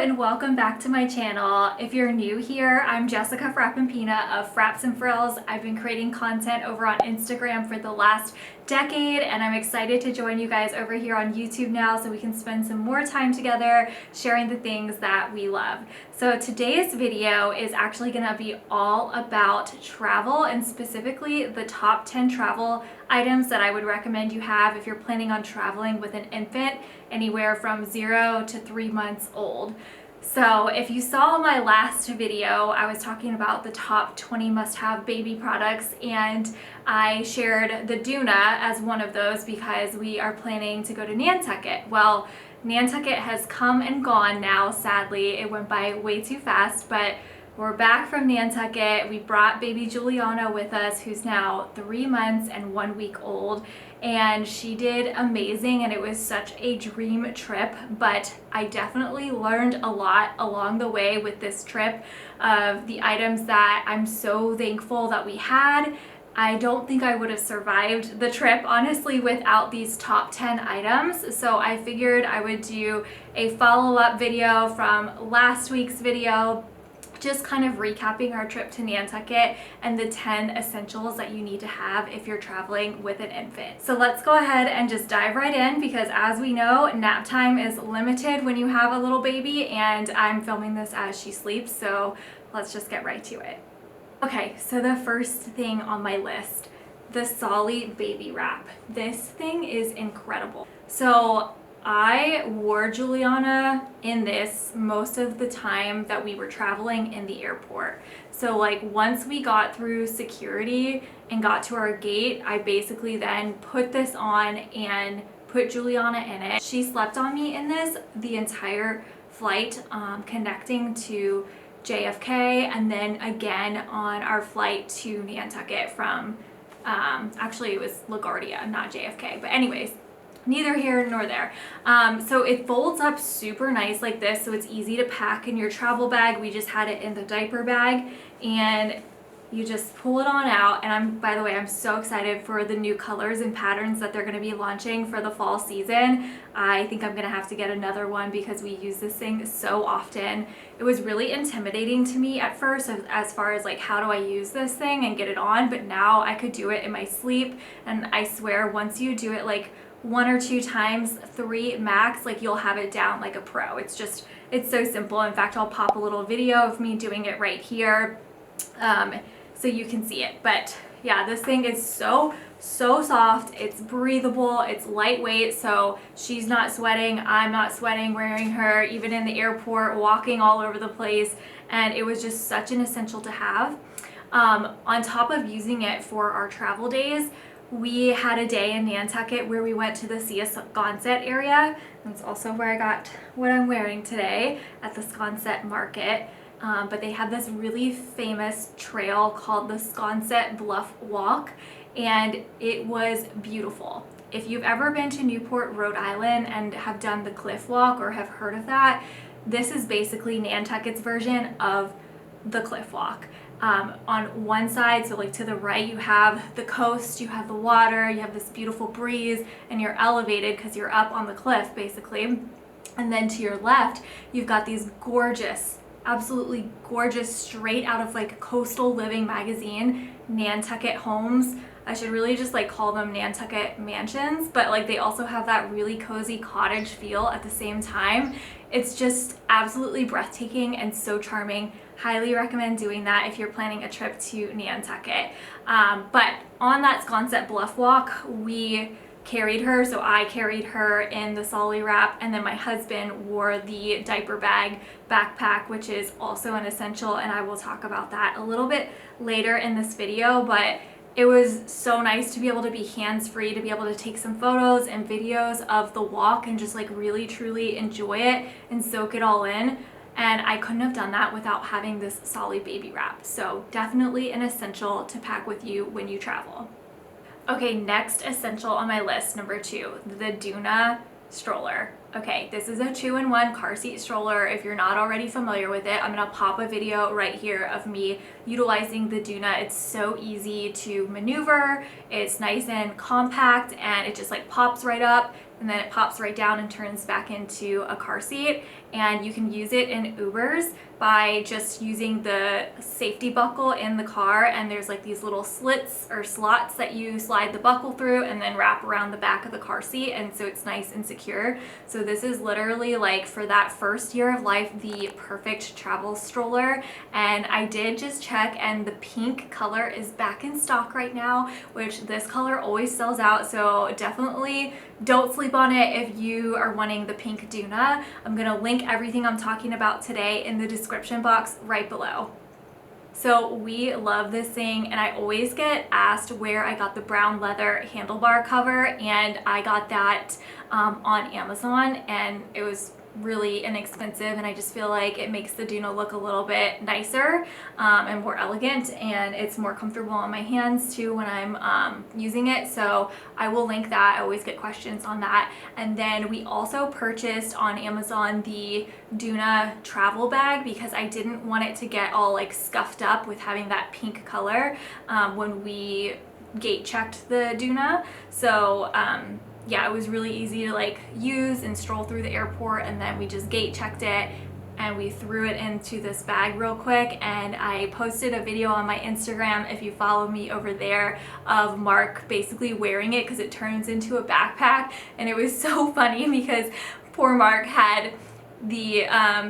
and welcome back to my channel. If you're new here, I'm Jessica Frappin-Pina of Fraps and Frills. I've been creating content over on Instagram for the last decade, and I'm excited to join you guys over here on YouTube now so we can spend some more time together sharing the things that we love. So today's video is actually going to be all about travel, and specifically the top 10 travel items that I would recommend you have if you're planning on traveling with an infant anywhere from 0 to 3 months old. So if you saw my last video, I was talking about the top 20 must-have baby products, and I shared the Doona as one of those because we are planning to go to Nantucket. Well, Nantucket has come and gone now, sadly. It went by way too fast, but we're back from Nantucket. We brought baby Juliana with us, who's now 3 months and 1 week old, and she did amazing, and it was such a dream trip. But I definitely learned a lot along the way with this trip of the items that I'm so thankful that we had. I don't think I would have survived the trip, honestly, without these top 10 items. So I figured I would do a follow-up video from last week's video, just kind of recapping our trip to Nantucket and the 10 essentials that you need to have if you're traveling with an infant. So let's go ahead and just dive right in, because as we know, nap time is limited when you have a little baby, and I'm filming this as she sleeps, so let's just get right to it. Okay, so the first thing on my list, the Solly baby wrap. This thing is incredible. So I wore Juliana in this most of the time that we were traveling in the airport. So like once we got through security and got to our gate, I basically then put this on and put Juliana in it. She slept on me in this the entire flight, connecting to JFK, and then again on our flight to Nantucket from, actually it was LaGuardia, not JFK, but anyways, neither here nor there. So it folds up super nice like this, so it's easy to pack in your travel bag. We just had it in the diaper bag, and you just pull it on out. And by the way, I'm so excited for the new colors and patterns that they're going to be launching for the fall season. I think I'm going to have to get another one because we use this thing so often. It was really intimidating to me at first as far as like, how do I use this thing and get it on? But now I could do it in my sleep, and I swear once you do it like 1 or 2 times, 3 max, like you'll have it down like a pro. It's so simple. In fact, I'll pop a little video of me doing it right here, so you can see it. But yeah, this thing is so soft. It's breathable, it's lightweight, so she's not sweating, I'm not sweating wearing her, even in the airport, walking all over the place. And it was just such an essential to have. On top of using it for our travel days, we had a day in Nantucket where we went to the Sconset area. That's also where I got what I'm wearing today, at the Sconset Market. But they have this really famous trail called the Sconset Bluff Walk, and it was beautiful. If you've ever been to Newport, Rhode Island and have done the Cliff Walk or have heard of that, this is basically Nantucket's version of the Cliff Walk. On one side, so like to the right, you have the coast, you have the water, you have this beautiful breeze, and you're elevated because you're up on the cliff basically. And then to your left, you've got these gorgeous, absolutely gorgeous, straight out of like Coastal Living magazine, Nantucket homes. I should really just like call them Nantucket mansions, but like they also have that really cozy cottage feel at the same time. It's just absolutely breathtaking and so charming. Highly recommend doing that if you're planning a trip to Nantucket. But on that Sconset Bluff Walk, we carried her, so I carried her in the Solly wrap, and then my husband wore the diaper bag backpack, which is also an essential, and I will talk about that a little bit later in this video. But it was so nice to be able to be hands-free, to be able to take some photos and videos of the walk and just like really truly enjoy it and soak it all in. And I couldn't have done that without having this Solly baby wrap. So definitely an essential to pack with you when you travel. Okay, next essential on my list, number 2, the Doona stroller. Okay, this is a 2-in-1 car seat stroller. If you're not already familiar with it, I'm gonna pop a video right here of me utilizing the Doona. It's so easy to maneuver, it's nice and compact, and it just like pops right up. and then it pops right down and turns back into a car seat. And you can use it in Ubers by just using the safety buckle in the car, and there's like these little slits or slots that you slide the buckle through and then wrap around the back of the car seat, and so it's nice and secure. So this is literally, like, for that first year of life, the perfect travel stroller. And I did just check, and the pink color is back in stock right now, which this color always sells out, so definitely don't sleep on it if you are wanting the pink Doona. I'm gonna link everything I'm talking about today in the description box right below. So we love this thing, and I always get asked where I got the brown leather handlebar cover, and I got that on Amazon, and it was really inexpensive, and I just feel like it makes the Doona look a little bit nicer and more elegant, and it's more comfortable on my hands too when I'm using it. So I will link that. I always get questions on that. And then we also purchased on Amazon the Doona travel bag because I didn't want it to get all like scuffed up with having that pink color when we gate checked the Doona. So yeah, it was really easy to like use and stroll through the airport, and then we just gate checked it and we threw it into this bag real quick. And I posted a video on my Instagram, if you follow me over there, of Mark basically wearing it because it turns into a backpack. And it was so funny because poor Mark had the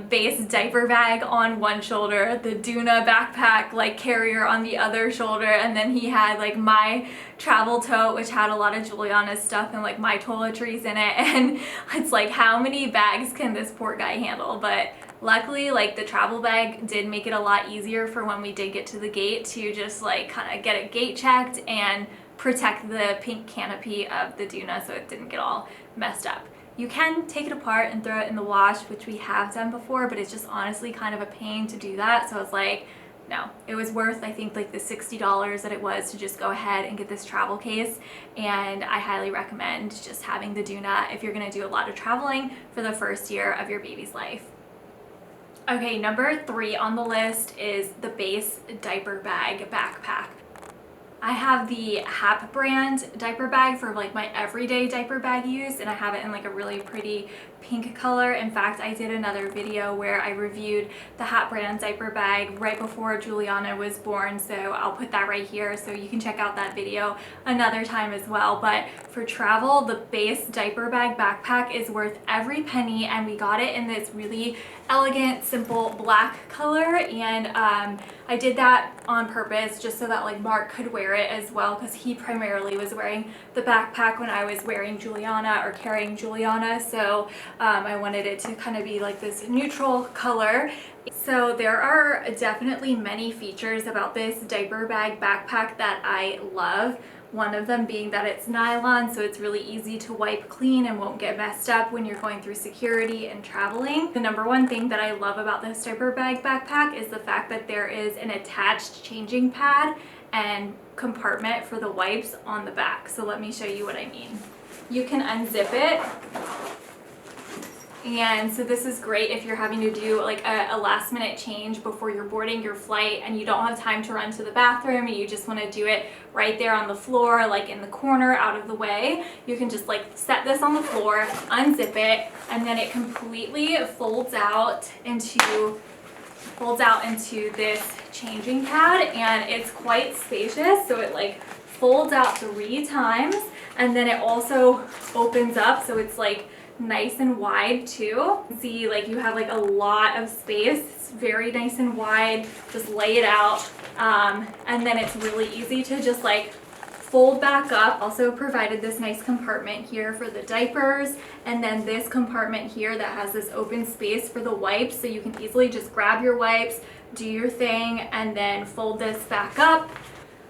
base diaper bag on one shoulder, the Doona backpack like carrier on the other shoulder, and then he had like my travel tote, which had a lot of Juliana's stuff and like my toiletries in it. And it's like, how many bags can this poor guy handle? But luckily, like, the travel bag did make it a lot easier for when we did get to the gate to just like kind of get it gate checked and protect the pink canopy of the Doona so it didn't get all messed up. You can take it apart and throw it in the wash, which we have done before, but it's just honestly kind of a pain to do that. So I was like, no, it was worth, I think, like the $60 that it was to just go ahead and get this travel case. And I highly recommend just having the Doona if you're gonna do a lot of traveling for the first year of your baby's life. Okay, number 3 on the list is the base diaper bag backpack. I have the Hap brand diaper bag for like my everyday diaper bag use, and I have it in like a really pretty pink color. In fact, I did another video where I reviewed the Hap brand diaper bag right before Juliana was born, so I'll put that right here so you can check out that video another time as well. But for travel, the base diaper bag backpack is worth every penny, and we got it in this really elegant, simple black color. And I did that on purpose just so that like Mark could wear it as well, because he primarily was wearing the backpack when I was wearing Juliana or carrying Juliana. So I wanted it to kind of be like this neutral color. So there are definitely many features about this diaper bag backpack that I love. One of them being that it's nylon, so it's really easy to wipe clean and won't get messed up when you're going through security and traveling. The number one thing that I love about this diaper bag backpack is the fact that there is an attached changing pad and compartment for the wipes on the back. So let me show you what I mean. You can unzip it. And so this is great if you're having to do like a last minute change before you're boarding your flight and you don't have time to run to the bathroom and you just want to do it right there on the floor, like in the corner out of the way. You can just like set this on the floor, unzip it, and then it completely folds out into this changing pad, and it's quite spacious. So it like folds out 3 times, and then it also opens up so it's like nice and wide too. See, like you have like a lot of space. It's very nice and wide. Just lay it out, and then it's really easy to just like fold back up. Also provided this nice compartment here for the diapers, and then this compartment here that has this open space for the wipes, so you can easily just grab your wipes, do your thing, and then fold this back up.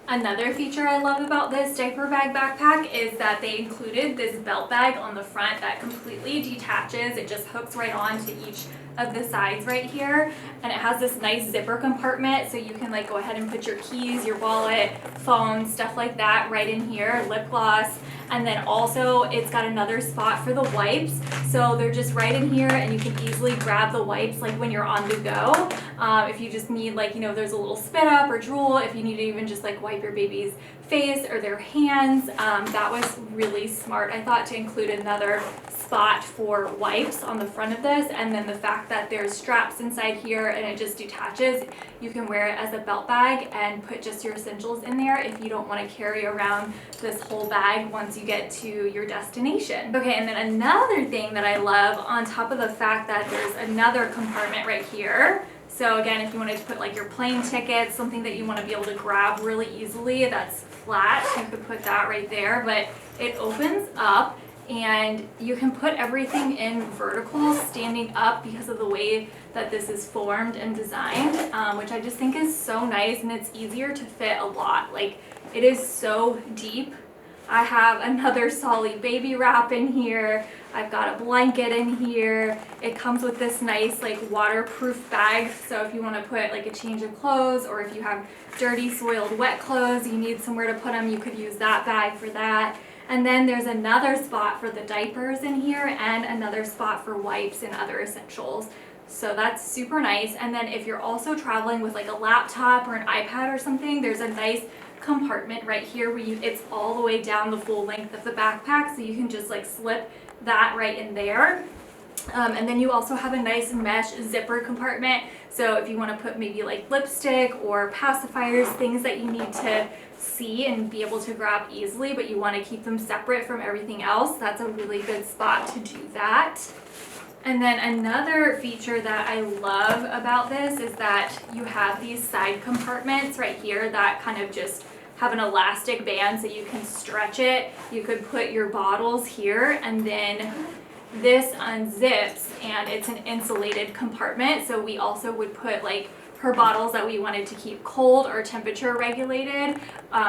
Another feature I love about this diaper bag backpack is that they included this belt bag on the front that completely detaches. It just hooks right on to each of the sides right here, and it has this nice zipper compartment, so you can like go ahead and put your keys, your wallet, phone, stuff like that right in here, lip gloss. And then also it's got another spot for the wipes, so they're just right in here, and you can easily grab the wipes like when you're on the go. If you just need, like, you know, there's a little spit up or drool, if you need to even just like wipe your baby's face or their hands. That was really smart, I thought, to include another spot for wipes on the front of this. And then the fact that there's straps inside here and it just detaches, you can wear it as a belt bag and put just your essentials in there if you don't want to carry around this whole bag once you get to your destination. Okay, and then another thing that I love, on top of the fact that there's another compartment right here. So again, if you wanted to put like your plane tickets, something that you want to be able to grab really easily that's flat, you could put that right there. But it opens up and you can put everything in vertical, standing up, because of the way that this is formed and designed, which I just think is so nice, and it's easier to fit a lot. Like, it is so deep. I have another Solly baby wrap in here. I've got a blanket in here. It comes with this nice like waterproof bag, so if you want to put like a change of clothes, or if you have dirty, soiled, wet clothes, you need somewhere to put them, you could use that bag for that. And then there's another spot for the diapers in here, and another spot for wipes and other essentials. So that's super nice. And then if you're also traveling with like a laptop or an iPad or something, there's a nice compartment right here where it's all the way down the full length of the backpack, so you can just like slip that right in there. And then you also have a nice mesh zipper compartment, so if you want to put maybe like lipstick or pacifiers, things that you need to see and be able to grab easily, but you want to keep them separate from everything else, that's a really good spot to do that. And then another feature that I love about this is that you have these side compartments right here that kind of just have an elastic band, so you can stretch it. You could put your bottles here, and then this unzips and it's an insulated compartment, so we also would put like her bottles that we wanted to keep cold or temperature regulated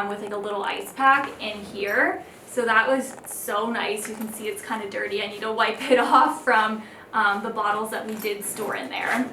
with like a little ice pack in here. So that was so nice. You can see it's kind of dirty. I need to wipe it off from the bottles that we did store in there.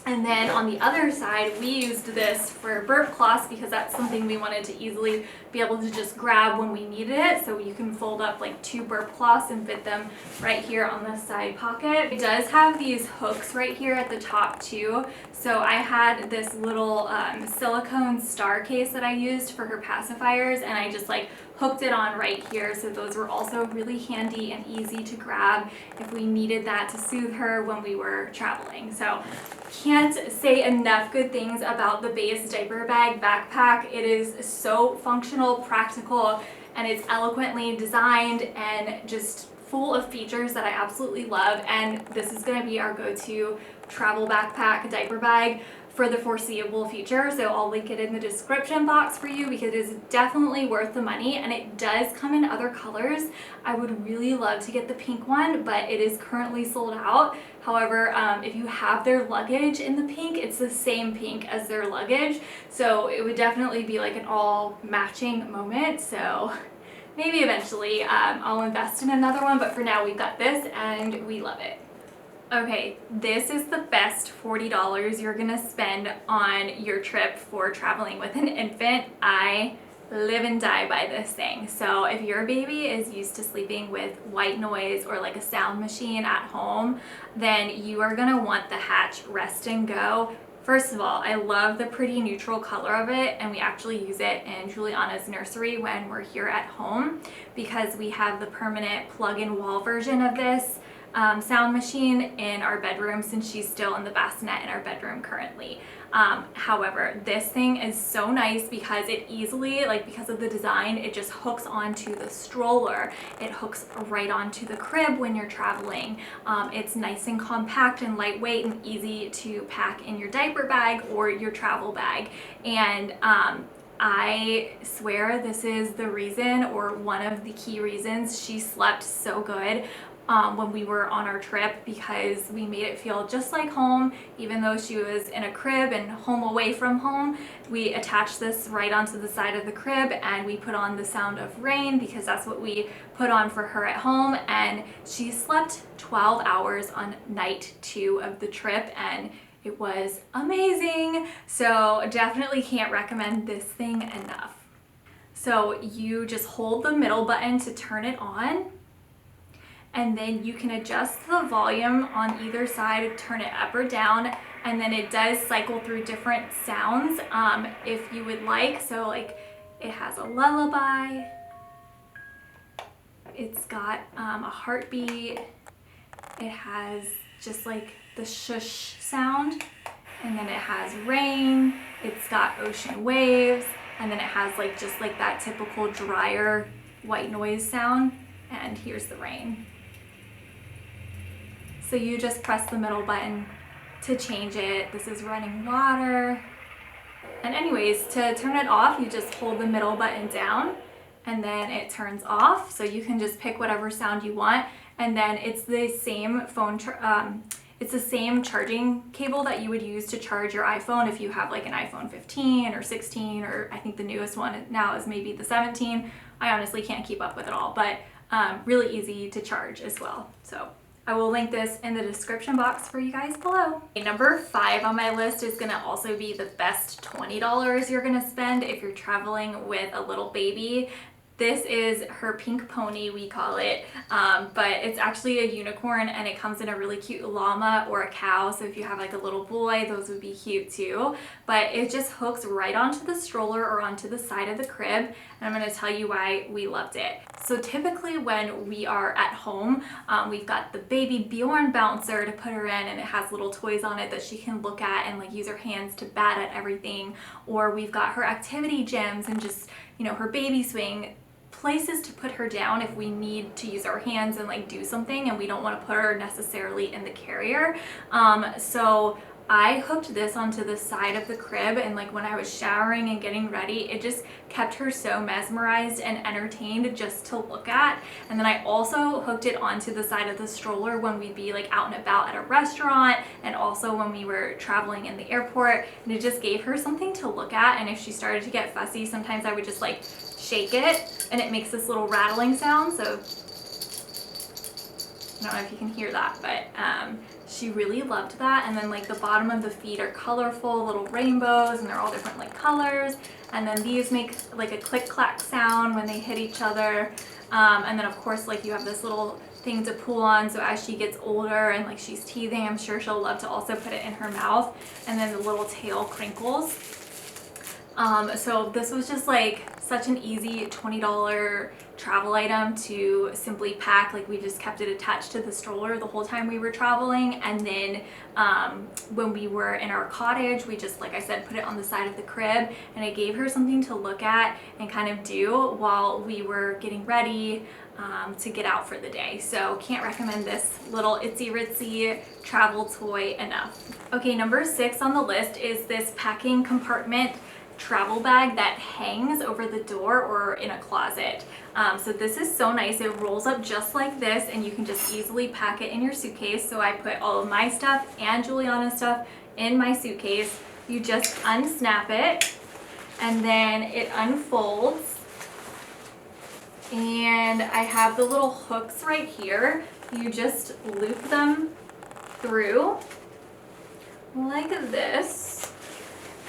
And then on the other side, we used this for burp cloths because that's something we wanted to easily be able to just grab when we needed it. So you can fold up like 2 burp cloths and fit them right here on the side pocket. It does have these hooks right here at the top too. So I had this little silicone star case that I used for her pacifiers, and I just like hooked it on right here, so those were also really handy and easy to grab if we needed that to soothe her when we were traveling. So can't say enough good things about the Base diaper bag backpack. It is so functional, practical, and it's eloquently designed and just full of features that I absolutely love. And this is going to be our go-to travel backpack diaper bag for the foreseeable future, so I'll link it in the description box for you because it is definitely worth the money, and it does come in other colors. I would really love to get the pink one, but it is currently sold out. However, if you have their luggage in the pink, it's the same pink as their luggage, so it would definitely be like an all matching moment. So maybe eventually I'll invest in another one, but for now we've got this and we love it. Okay, this is the best $40 you're gonna spend on your trip for traveling with an infant. I live and die by this thing. So if your baby is used to sleeping with white noise or like a sound machine at home, then you are gonna want the Hatch Rest and Go. First of all, I love the pretty neutral color of it, and we actually use it in Juliana's nursery when we're here at home because we have the permanent plug-in wall version of this sound machine in our bedroom since she's still in the bassinet in our bedroom currently. However, this thing is so nice because it easily, like because of the design, it just hooks onto the stroller. It hooks right onto the crib when you're traveling. It's nice and compact and lightweight and easy to pack in your diaper bag or your travel bag. And I swear this is the reason, or one of the key reasons, she slept so good when we were on our trip, because we made it feel just like home. Even though she was in a crib and home away from home, we attached this right onto the side of the crib, and we put on the sound of rain because that's what we put on for her at home. And she slept 12 hours on night 2 of the trip, and it was amazing. So definitely can't recommend this thing enough. So you just hold the middle button to turn it on, and then you can adjust the volume on either side, turn it up or down, and then it does cycle through different sounds if you would like. So like it has a lullaby, it's got a heartbeat, it has just like the shush sound, and then it has rain, it's got ocean waves, and then it has like just like that typical drier white noise sound, and here's the rain. So you just press the middle button to change it. This is running water. And anyways, to turn it off, you just hold the middle button down and then it turns off. So you can just pick whatever sound you want. And then it's the same it's the same charging cable that you would use to charge your iPhone if you have like an iPhone 15 or 16, or I think the newest one now is maybe the 17. I honestly can't keep up with it all, but really easy to charge as well. So I will link this in the description box for you guys below. Number 5 on my list is gonna also be the best $20 you're gonna spend if you're traveling with a little baby. This is her pink pony, we call it, but it's actually a unicorn, and it comes in a really cute llama or a cow. So if you have like a little boy, those would be cute too. But it just hooks right onto the stroller or onto the side of the crib, and I'm going to tell you why we loved it. So typically when we are at home, we've got the baby Bjorn bouncer to put her in, and it has little toys on it that she can look at and like use her hands to bat at everything. Or we've got her activity gyms and just, you know, her baby swing, places to put her down if we need to use our hands and like do something and we don't want to put her necessarily in the carrier. So I hooked this onto the side of the crib, and like when I was showering and getting ready, it just kept her so mesmerized and entertained just to look at. And then I also hooked it onto the side of the stroller when we'd be like out and about at a restaurant, and also when we were traveling in the airport, and it just gave her something to look at. And if she started to get fussy, sometimes I would just like shake it and it makes this little rattling sound. So I don't know if you can hear that, but she really loved that. And then like the bottom of the feet are colorful little rainbows, and they're all different like colors. And then these make like a click clack sound when they hit each other. And then of course like you have this little thing to pull on, so as she gets older and like she's teething, I'm sure she'll love to also put it in her mouth. And then the little tail crinkles. So this was just like such an easy $20 travel item to simply pack. Like we just kept it attached to the stroller the whole time we were traveling, and then when we were in our cottage, we just, like I said, put it on the side of the crib, and it gave her something to look at and kind of do while we were getting ready to get out for the day. So can't recommend this little itsy ritzy travel toy enough. Okay, number 6 on the list is this packing compartment travel bag that hangs over the door or in a closet. So this is so nice. It rolls up just like this, and you can just easily pack it in your suitcase. So I put all of my stuff and Juliana's stuff in my suitcase. You just unsnap it, and then it unfolds. And I have the little hooks right here. You just loop them through like this.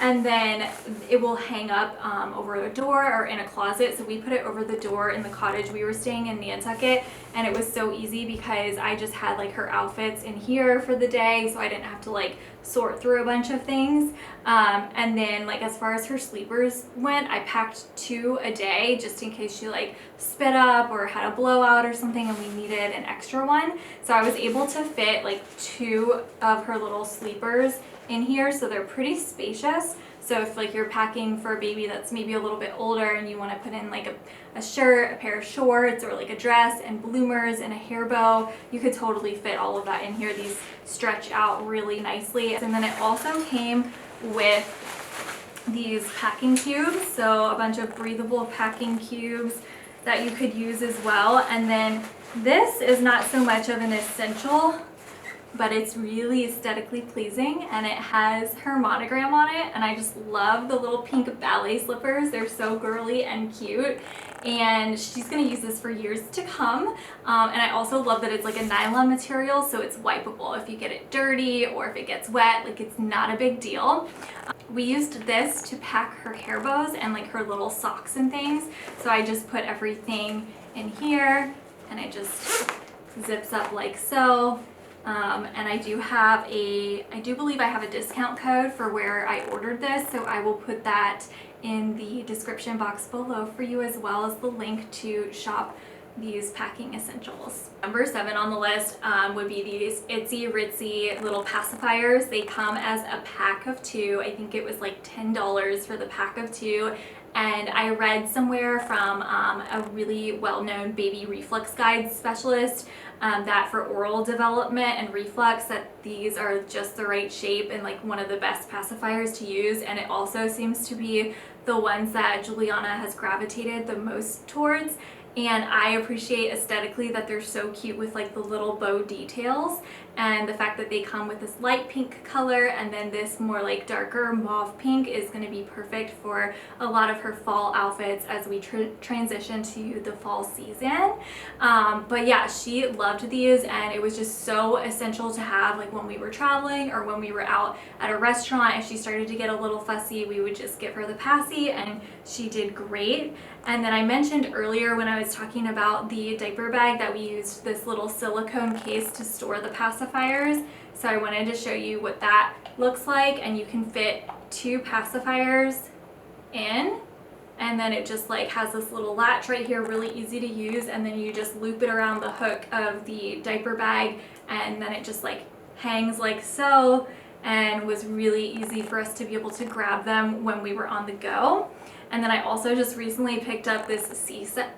And then it will hang up over a door or in a closet. So we put it over the door in the cottage we were staying in Nantucket, and it was so easy because I just had like her outfits in here for the day, so I didn't have to like sort through a bunch of things. And then like as far as her sleepers went, I packed 2 a day just in case she like spit up or had a blowout or something and we needed an extra one. So I was able to fit like 2 of her little sleepers in here, so they're pretty spacious. So if like you're packing for a baby that's maybe a little bit older and you want to put in like a shirt, a pair of shorts, or like a dress and bloomers and a hair bow, you could totally fit all of that in here. These stretch out really nicely. And then it also came with these packing cubes, so a bunch of breathable packing cubes that you could use as well. And then This is not so much of an essential, but it's really aesthetically pleasing, and it has her monogram on it, and I just love the little pink ballet slippers. They're so girly and cute, and she's gonna use this for years to come. And I also love that it's like a nylon material, so it's wipeable if you get it dirty or if it gets wet. Like, it's not a big deal. We used this to pack her hair bows and like her little socks and things, so I just put everything in here and it just zips up like so. And I do believe I have a discount code for where I ordered this, so I will put that in the description box below for you, as well as the link to shop these packing essentials. Number 7 on the list would be these itsy ritzy little pacifiers. They come as a pack of 2. I think it was like $10 for the pack of 2. And I read somewhere from a really well-known baby reflux guide specialist that for oral development and reflux, that these are just the right shape and like one of the best pacifiers to use. And it also seems to be the ones that Juliana has gravitated the most towards. And I appreciate aesthetically that they're so cute with like the little bow details, and the fact that they come with this light pink color and then this more like darker mauve pink is going to be perfect for a lot of her fall outfits as we transition to the fall season. But yeah, she loved these, and it was just so essential to have, like when we were traveling or when we were out at a restaurant. If she started to get a little fussy, we would just give her the passy, and she did great. And then I mentioned earlier when I was talking about the diaper bag that we used this little silicone case to store the pacifiers. So I wanted to show you what that looks like, and you can fit 2 pacifiers in, and then it just like has this little latch right here, really easy to use, and then you just loop it around the hook of the diaper bag, and then it just like hangs like so, and was really easy for us to be able to grab them when we were on the go. And then I also just recently picked up this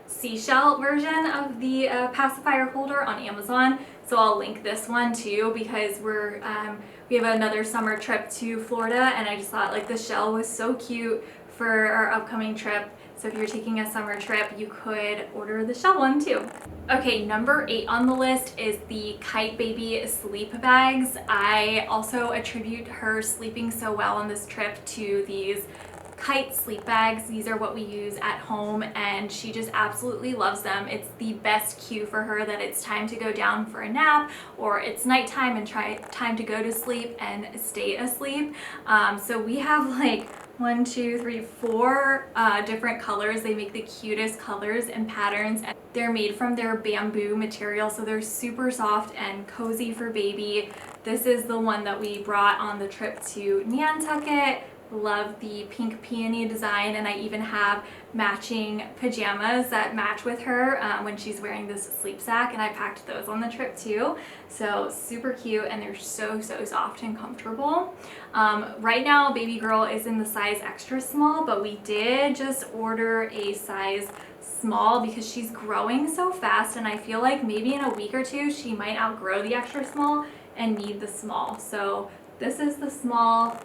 seashell version of the pacifier holder on Amazon. So I'll link this one too, because we have another summer trip to Florida, and I just thought like the shell was so cute for our upcoming trip. So if you're taking a summer trip, you could order the shell one too. Okay, number 8 on the list is the Kite Baby sleep bags. I also attribute her sleeping so well on this trip to these Kite sleep bags. These are what we use at home, and she just absolutely loves them. It's the best cue for her that it's time to go down for a nap, or it's nighttime and time to go to sleep and stay asleep. So we have like 1, 2, 3, 4 different colors. They make the cutest colors and patterns. They're made from their bamboo material, so they're super soft and cozy for baby. This is the one that we brought on the trip to Nantucket. Love the pink peony design, and I even have matching pajamas that match with her when she's wearing this sleep sack, and I packed those on the trip too. So super cute, and they're so soft and comfortable. Right now baby girl is in the size extra small, but we did just order a size small because she's growing so fast, and I feel like maybe in a week or 2 she might outgrow the extra small and need the small. So this is the small,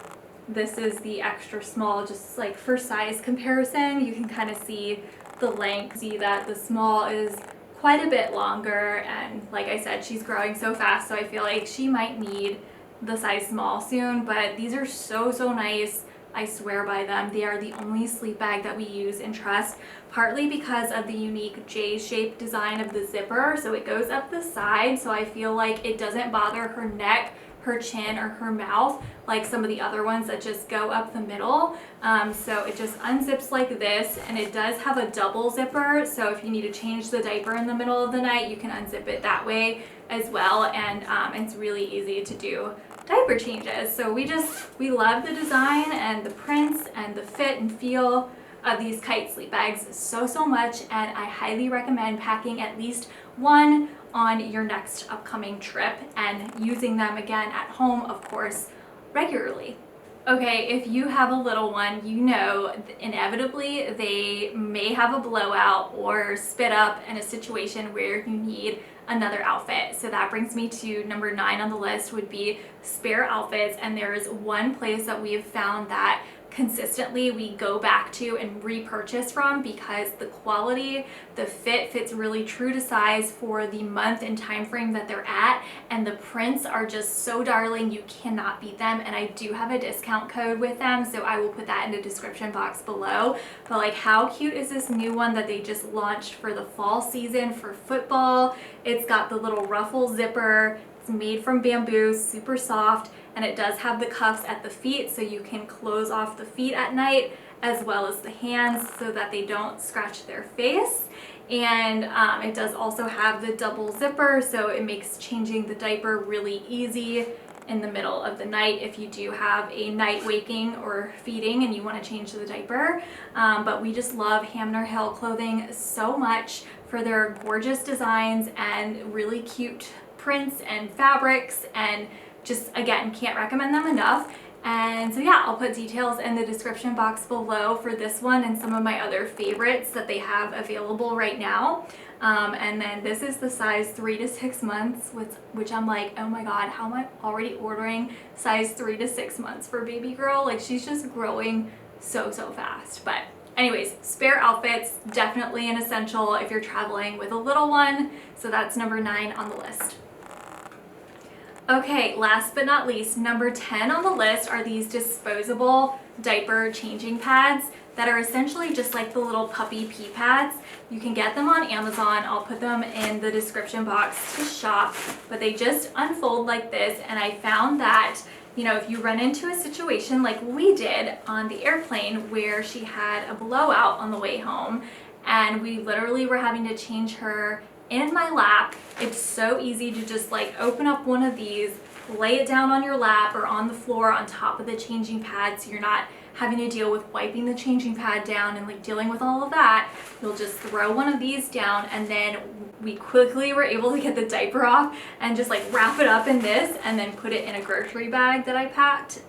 this is the extra small, just like for size comparison. You can kind of see the length, see that the small is quite a bit longer, and like I said, she's growing so fast, so I feel like she might need the size small soon. But these are so nice. I swear by them. They are the only sleep bag that we use and trust, partly because of the unique J-shaped design of the zipper. So it goes up the side, so I feel like it doesn't bother her neck, her chin, or her mouth like some of the other ones that just go up the middle. So it just unzips like this, and it does have a double zipper, so if you need to change the diaper in the middle of the night, you can unzip it that way as well. And it's really easy to do diaper changes. So we love the design and the prints and the fit and feel of these Kite sleep bags so much, and I highly recommend packing at least one on your next upcoming trip and using them again at home, of course, regularly. Okay, if you have a little one, you know inevitably they may have a blowout or spit up in a situation where you need another outfit. So that brings me to number 9 on the list, would be spare outfits, and there's one place that we've found that consistently we go back to and repurchase from because the quality, the fit fits really true to size for the month and time frame that they're at, and the prints are just so darling, you cannot beat them. And I do have a discount code with them, so I will put that in the description box below. But like, how cute is this new one that they just launched for the fall season for football? It's got the little ruffle zipper. It's made from bamboo, super soft, and it does have the cuffs at the feet so you can close off the feet at night as well as the hands so that they don't scratch their face. And it does also have the double zipper, so it makes changing the diaper really easy in the middle of the night if you do have a night waking or feeding and you want to change the diaper. But we just love Hamner Hill clothing so much for their gorgeous designs and really cute prints and fabrics, and just again can't recommend them enough. And so yeah, I'll put details in the description box below for this one and some of my other favorites that they have available right now. And then this is the size 3 to 6 months, which I'm like, oh my god, how am I already ordering size 3 to 6 months for baby girl? Like, she's just growing so fast. But anyways, spare outfits, definitely an essential if you're traveling with a little one. So that's number 9 on the list. Okay, last but not least, number 10 on the list are these disposable diaper changing pads that are essentially just like the little puppy pee pads. You can get them on Amazon. I'll put them in the description box to shop, but they just unfold like this. And I found that, you know, if you run into a situation like we did on the airplane where she had a blowout on the way home and we literally were having to change her in my lap, it's so easy to just like open up one of these, lay it down on your lap or on the floor on top of the changing pad, so you're not having to deal with wiping the changing pad down and like dealing with all of that. You'll just throw one of these down, and then we quickly were able to get the diaper off and just like wrap it up in this and then put it in a grocery bag that I packed.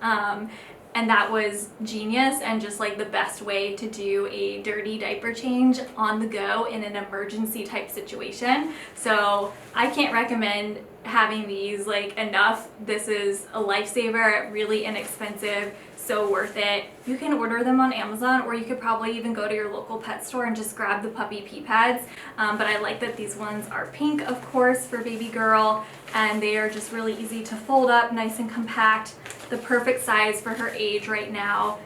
And that was genius and just like the best way to do a dirty diaper change on the go in an emergency type situation. So I can't recommend having these like enough. This is a lifesaver, really inexpensive, so worth it. You can order them on Amazon, or you could probably even go to your local pet store and just grab the puppy pee pads. But I like that these ones are pink, of course, for baby girl, and they are just really easy to fold up, nice and compact, the perfect size for her age right now.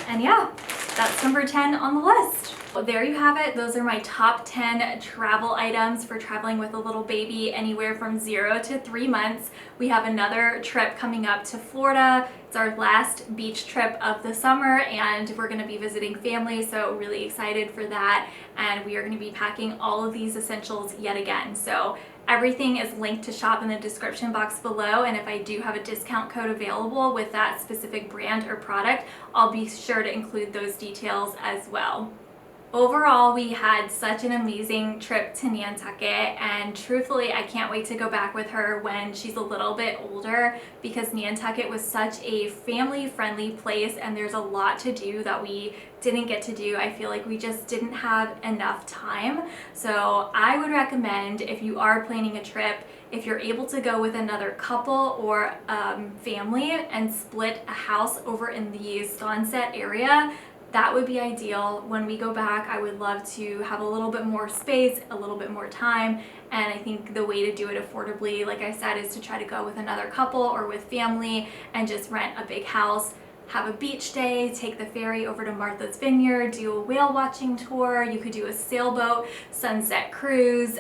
And yeah, that's number 10 on the list. Well, there you have it. Those are my top 10 travel items for traveling with a little baby anywhere from 0 to 3 months. We have another trip coming up to Florida. It's our last beach trip of the summer, and we're going to be visiting family, so really excited for that. And we are going to be packing all of these essentials yet again. So everything is linked to shop in the description box below, and if I do have a discount code available with that specific brand or product, I'll be sure to include those details as well. Overall, we had such an amazing trip to Nantucket, and truthfully, I can't wait to go back with her when she's a little bit older, because Nantucket was such a family-friendly place and there's a lot to do that we didn't get to do. I feel like we just didn't have enough time. So I would recommend, if you are planning a trip, if you're able to go with another couple or family and split a house over in the Sunset area, that would be ideal. When we go back, I would love to have a little bit more space, a little bit more time, and I think the way to do it affordably, like I said, is to try to go with another couple or with family and just rent a big house, have a beach day, take the ferry over to Martha's Vineyard, do a whale watching tour. You could do a sailboat sunset cruise.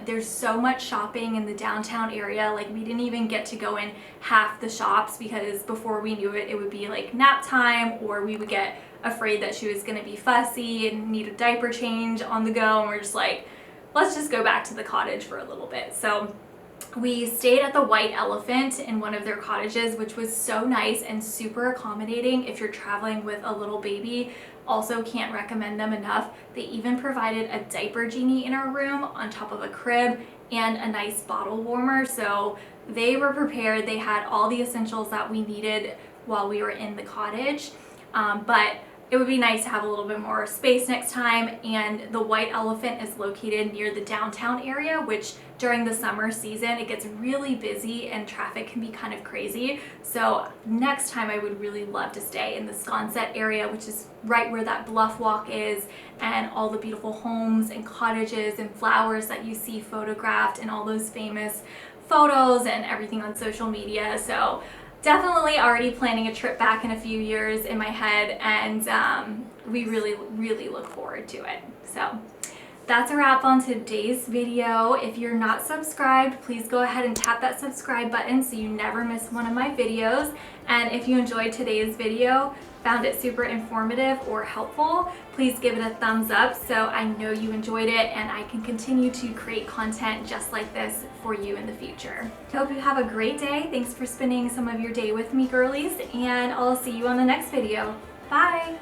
There's so much shopping in the downtown area. Like, we didn't even get to go in half the shops because before we knew it, it would be like nap time, or we would get afraid that she was going to be fussy and need a diaper change on the go, and we're just like, let's just go back to the cottage for a little bit. So we stayed at the White Elephant in one of their cottages, which was so nice and super accommodating if you're traveling with a little baby. Also, can't recommend them enough. They even provided a diaper genie in our room on top of a crib and a nice bottle warmer, so they were prepared. They had all the essentials that we needed while we were in the cottage. But it would be nice to have a little bit more space next time. And the White Elephant is located near the downtown area, which during the summer season, it gets really busy and traffic can be kind of crazy. So next time I would really love to stay in the Sconset area, which is right where that bluff walk is, and all the beautiful homes and cottages and flowers that you see photographed in all those famous photos and everything on social media. So definitely already planning a trip back in a few years in my head, and we really look forward to it. So that's a wrap on today's video. If you're not subscribed, please go ahead and tap that subscribe button so you never miss one of my videos. And if you enjoyed today's video, found it super informative or helpful, please give it a thumbs up so I know you enjoyed it and I can continue to create content just like this for you in the future. I hope you have a great day. Thanks for spending some of your day with me, girlies, and I'll see you on the next video. Bye!